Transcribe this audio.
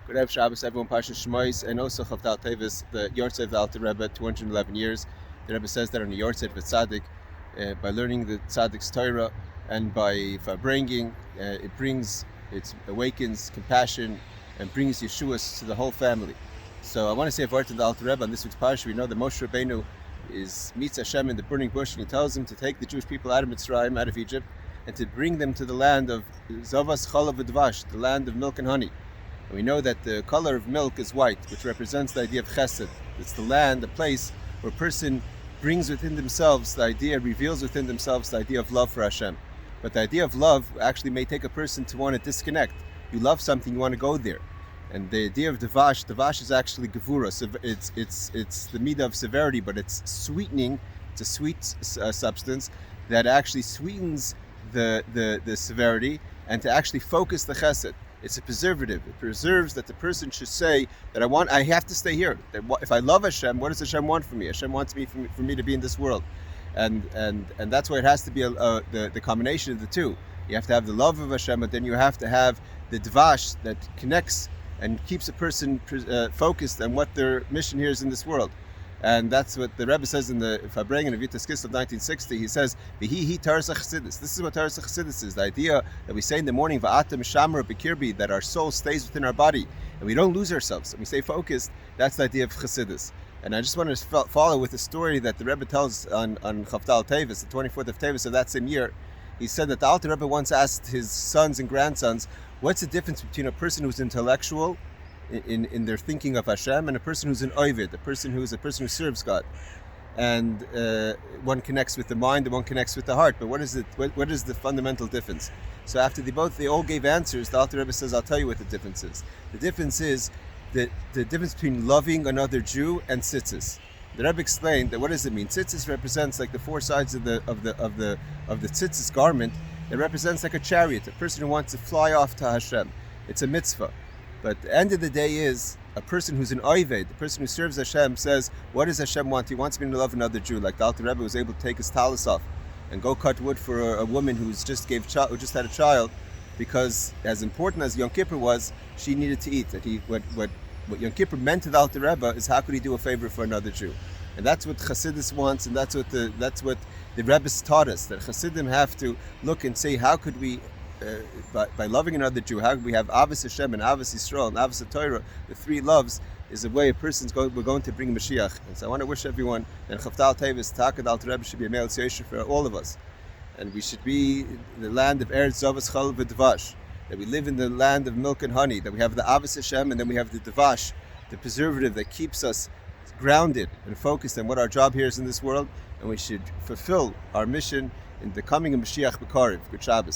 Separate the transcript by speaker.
Speaker 1: Good Erev Shabbos, everyone. Parshas Shemos and also Teves, the Yortzeit of the Alter Rebbe, 211 years. The Rebbe says that on the Yortzeit of a Tzaddik, by learning the Tzaddik's Torah and by bringing, it awakens compassion and brings Yeshuas to the whole family. So I want to say a word to the Alter Rebbe on this week's Parsha. We know that Moshe Rabbeinu meets Hashem in the burning bush, and he tells him to take the Jewish people out of Mitzrayim, out of Egypt, and to bring them to the land of Zavas Chalav V'Dvash, the land of milk and honey. And we know that the color of milk is white, which represents the idea of chesed. It's the land, the place where a person brings within themselves the idea, reveals within themselves the idea of love for Hashem. But the idea of love actually may take a person to want to disconnect. You love something, you want to go there. And the idea of devash is actually gevura. So it's the midah of severity, but it's sweetening. It's a sweet substance that actually sweetens the severity, and to actually focus the chesed. It's a preservative. It preserves that the person should say that I have to stay here. That if I love Hashem, what does Hashem want from me? Hashem wants me for me to be in this world, and that's why it has to be the combination of the two. You have to have the love of Hashem, but then you have to have the dvash that connects and keeps a person focused on what their mission here is in this world. And that's what the Rebbe says in the Fabrengen of Yitas Kislev 1960. He says, "V'hi Taras HaChassidus." This is what Taras HaChassidus is. The idea that we say in the morning, "Va'atem Shamar B'kirbi," that our soul stays within our body and we don't lose ourselves and we stay focused. That's the idea of Chassidus. And I just want to follow with a story that the Rebbe tells on Chavdal Teves, the 24th of Teves of that same year. He said that the Alter Rebbe once asked his sons and grandsons, "What's the difference between a person who's intellectual in their thinking of Hashem and a person who's an oived, a person who serves God?" And one connects with the mind and one connects with the heart. But what is the fundamental difference? So after they all gave answers, the Alter Rebbe says, "I'll tell you what the difference is. The difference is the difference between loving another Jew and tzitzis." The Rebbe explained that what does it mean? Tzitzis represents like the four sides of the tzitzis garment. It represents like a chariot, a person who wants to fly off to Hashem. It's a mitzvah. But the end of the day is a person who's an oived, the person who serves Hashem, says, what does Hashem want? He wants me to love another Jew. Like the Alter Rebbe was able to take his talis off and go cut wood for a woman who just had a child, because as important as Yom Kippur was, she needed to eat. That what Yom Kippur meant to the Alter Rebbe is how could he do a favor for another Jew? And that's what Chassidus wants, and that's what the Rebbe's taught us, that Chassidim have to look and say, how could we by loving another Jew, how we have Avos Hashem and Avos Yisrael and Avos Torah, the three loves, is a way we're going to bring Mashiach. And so I want to wish everyone that Chavdal Teves, Takad Alter Rebbe should be a Me'al Tziyosher for all of us. And we should be the land of Eretz Zavas Chalav V'Dvash, that we live in the land of milk and honey, that we have the Avos Hashem and then we have the Dvash, the preservative that keeps us grounded and focused on what our job here is in this world, and we should fulfill our mission in the coming of Mashiach B'Karev. Good Shabbos.